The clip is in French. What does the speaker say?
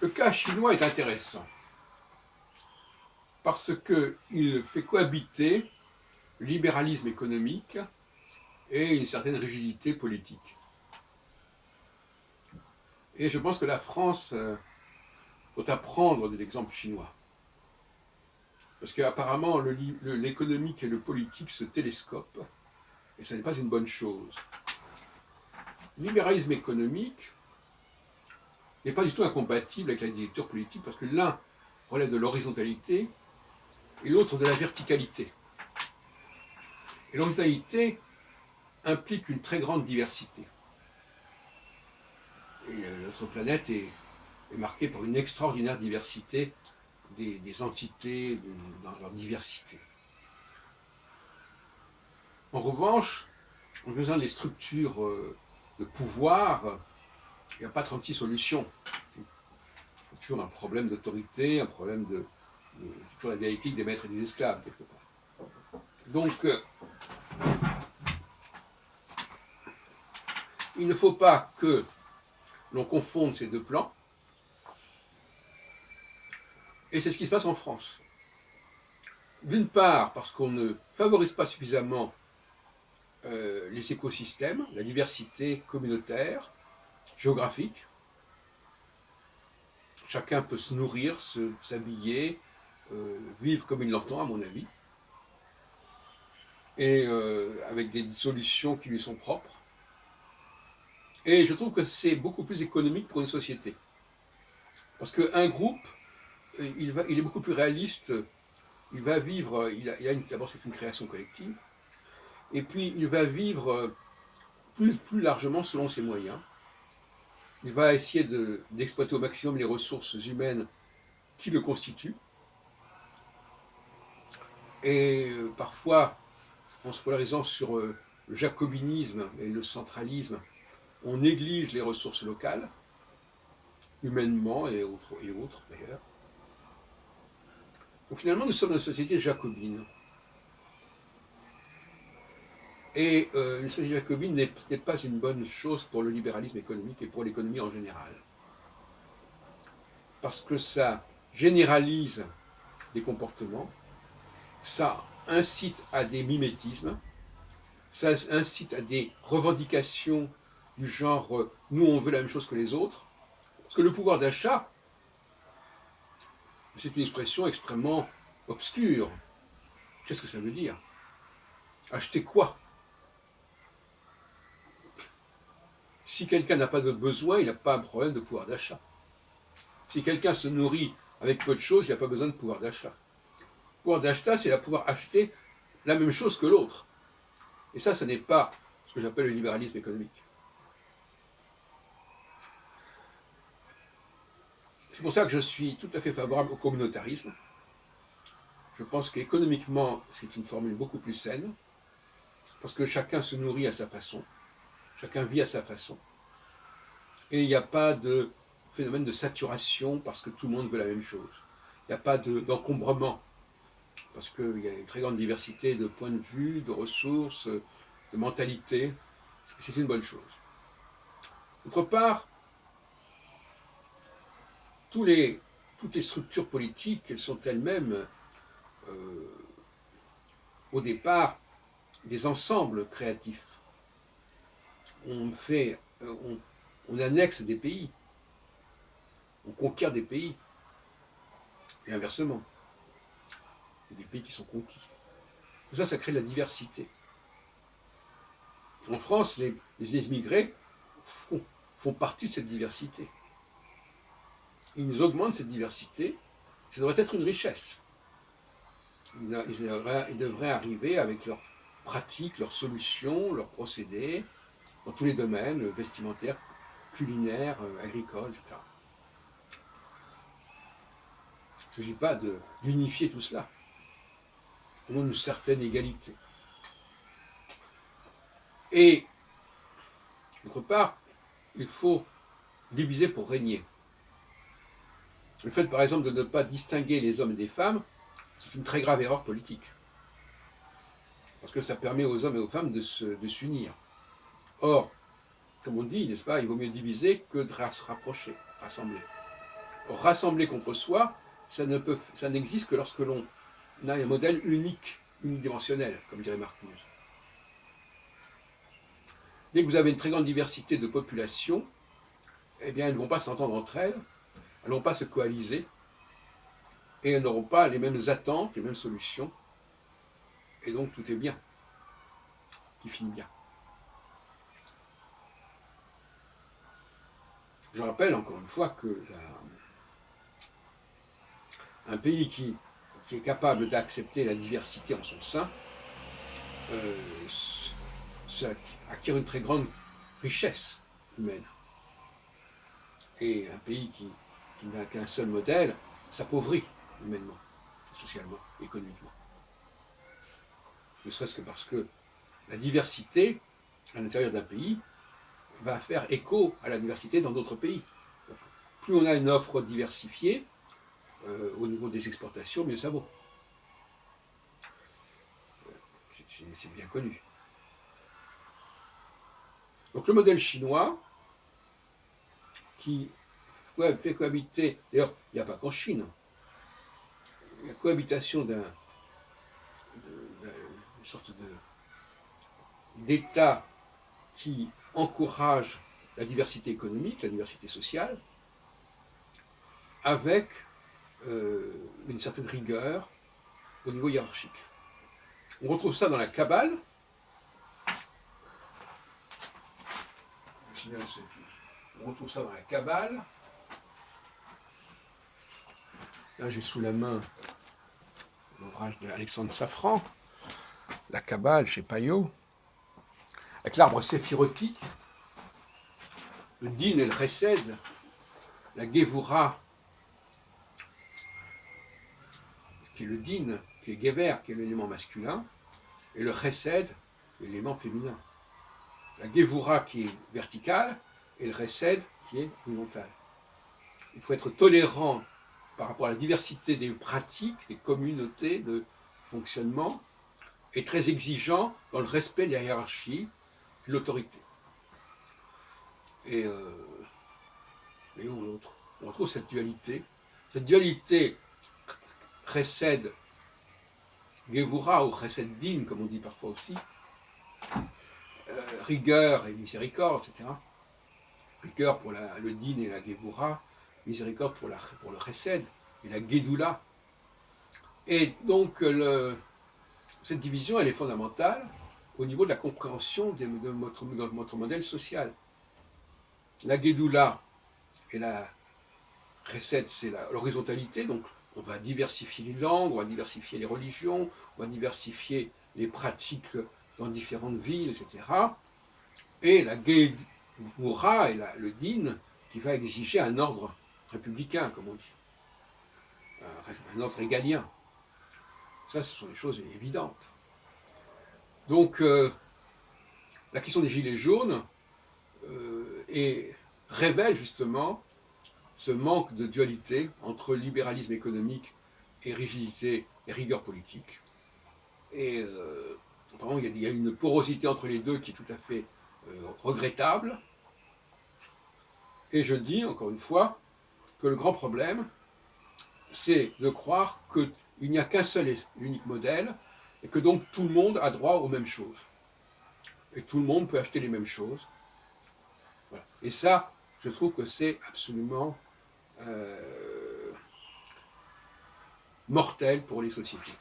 Le cas chinois est intéressant parce qu'il fait cohabiter libéralisme économique et une certaine rigidité politique. Et je pense que la France doit apprendre de l'exemple chinois. Parce qu'apparemment, l'économique et le politique se télescopent, et ce n'est pas une bonne chose. Le libéralisme économique n'est pas du tout incompatible avec la dictature politique, parce que l'un relève de l'horizontalité et l'autre de la verticalité. Et l'horizontalité implique une très grande diversité. Et notre planète est marquée par une extraordinaire diversité des entités dans leur diversité. En revanche, en faisant des structures de pouvoir, il n'y a pas 36 solutions. C'est toujours un problème d'autorité, un problème c'est toujours la dialectique des maîtres et des esclaves, quelque part. Donc, il ne faut pas que l'on confonde ces deux plans. Et c'est ce qui se passe en France. D'une part, parce qu'on ne favorise pas suffisamment les écosystèmes, la diversité communautaire, géographique. Chacun peut se nourrir, s'habiller, vivre comme il l'entend, à mon avis, et avec des solutions qui lui sont propres. Et je trouve que c'est beaucoup plus économique pour une société. Parce qu'un groupe, il est beaucoup plus réaliste, il va vivre, d'abord c'est une création collective, et puis il va vivre plus largement selon ses moyens. Il va essayer d'exploiter au maximum les ressources humaines qui le constituent. Et parfois, en se polarisant sur le jacobinisme et le centralisme, on néglige les ressources locales, humainement et autres d'ailleurs. Donc finalement, nous sommes une société jacobine. Et une société jacobine n'est pas une bonne chose pour le libéralisme économique et pour l'économie en général. Parce que ça généralise des comportements, ça incite à des mimétismes, ça incite à des revendications du genre nous on veut la même chose que les autres. Parce que le pouvoir d'achat, c'est une expression extrêmement obscure. Qu'est-ce que ça veut dire? Acheter quoi? Si quelqu'un n'a pas de besoin, il n'a pas un problème de pouvoir d'achat. Si quelqu'un se nourrit avec peu de choses, il n'a pas besoin de pouvoir d'achat. Le pouvoir d'achat, c'est pouvoir acheter la même chose que l'autre. Et ça n'est pas ce que j'appelle le libéralisme économique. C'est pour ça que je suis tout à fait favorable au communautarisme. Je pense qu'économiquement, c'est une formule beaucoup plus saine, parce que chacun se nourrit à sa façon, chacun vit à sa façon, et il n'y a pas de phénomène de saturation parce que tout le monde veut la même chose. Il n'y a pas d'encombrement, parce qu'il y a une très grande diversité de points de vue, de ressources, de mentalités, et c'est une bonne chose. D'autre part, toutes les structures politiques, elles sont elles-mêmes, au départ, des ensembles créatifs. On annexe des pays, on conquiert des pays, et inversement. Il y a des pays qui sont conquis. Tout ça, ça crée de la diversité. En France, les immigrés font partie de cette diversité. Ils augmentent cette diversité, ça devrait être une richesse. Ils devraient arriver avec leurs pratiques, leurs solutions, leurs procédés, dans tous les domaines, vestimentaires, culinaires, agricoles, etc. Il ne s'agit pas d'unifier tout cela, au nom d'une certaine égalité. Et, d'autre part, il faut diviser pour régner. Le fait, par exemple, de ne pas distinguer les hommes et des femmes, c'est une très grave erreur politique. Parce que ça permet aux hommes et aux femmes de s'unir. Or, comme on dit, n'est-ce pas, il vaut mieux diviser que de se rapprocher, rassembler. rassembler contre soi, ça n'existe que lorsque l'on a un modèle unique, unidimensionnel, comme dirait Marcuse. Dès que vous avez une très grande diversité de populations, eh bien, elles ne vont pas s'entendre entre elles, elles ne vont pas se coaliser, et elles n'auront pas les mêmes attentes, les mêmes solutions, et donc tout est bien, qui finit bien. Je rappelle encore une fois que un pays qui est capable d'accepter la diversité en son sein acquiert une très grande richesse humaine. Et un pays qui n'a qu'un seul modèle s'appauvrit humainement, socialement, économiquement. Ne serait-ce que parce que la diversité à l'intérieur d'un pays va faire écho à la diversité dans d'autres pays. Donc, plus on a une offre diversifiée au niveau des exportations, mieux ça vaut. C'est bien connu. Donc le modèle chinois, qui fait cohabiter, d'ailleurs, il n'y a pas qu'en Chine, la cohabitation d'une sorte d'État qui encourage la diversité économique, la diversité sociale, avec une certaine rigueur au niveau hiérarchique. On retrouve ça dans la Kabbale. On retrouve ça dans la Kabbale. Là, j'ai sous la main l'ouvrage d'Alexandre Safran, la Kabbale chez Payot, avec l'arbre séphirotique, le din et le chesed, la Gevura, qui est le din, qui est Gever, qui est l'élément masculin, et le chesed, l'élément féminin. La Gevura qui est verticale, et le chesed qui est horizontal. Il faut être tolérant par rapport à la diversité des pratiques, des communautés de fonctionnement, et très exigeant dans le respect de la hiérarchie, de l'autorité. Et on retrouve cette dualité chesed, Gevura ou chesed din, comme on dit parfois aussi, rigueur et miséricorde, etc. Rigueur pour le din et la Gevura, miséricorde pour le chesed et la Gedoula. Et donc cette division, elle est fondamentale au niveau de la compréhension de notre modèle social. La Gedoula et la chesed, c'est l'horizontalité, donc on va diversifier les langues, on va diversifier les religions, on va diversifier les pratiques dans différentes villes, etc. Et la Gevura et le din qui va exiger un ordre républicain, comme on dit, un ordre égalien. Ça, ce sont des choses évidentes. Donc, la question des gilets jaunes révèle justement ce manque de dualité entre libéralisme économique et rigidité et rigueur politique. Et apparemment, il y a une porosité entre les deux qui est tout à fait regrettable. Et je dis, encore une fois, que le grand problème, c'est de croire qu'il n'y a qu'un seul et unique modèle, et que donc tout le monde a droit aux mêmes choses. Et tout le monde peut acheter les mêmes choses. Voilà. Et ça, je trouve que c'est absolument mortel pour les sociétés.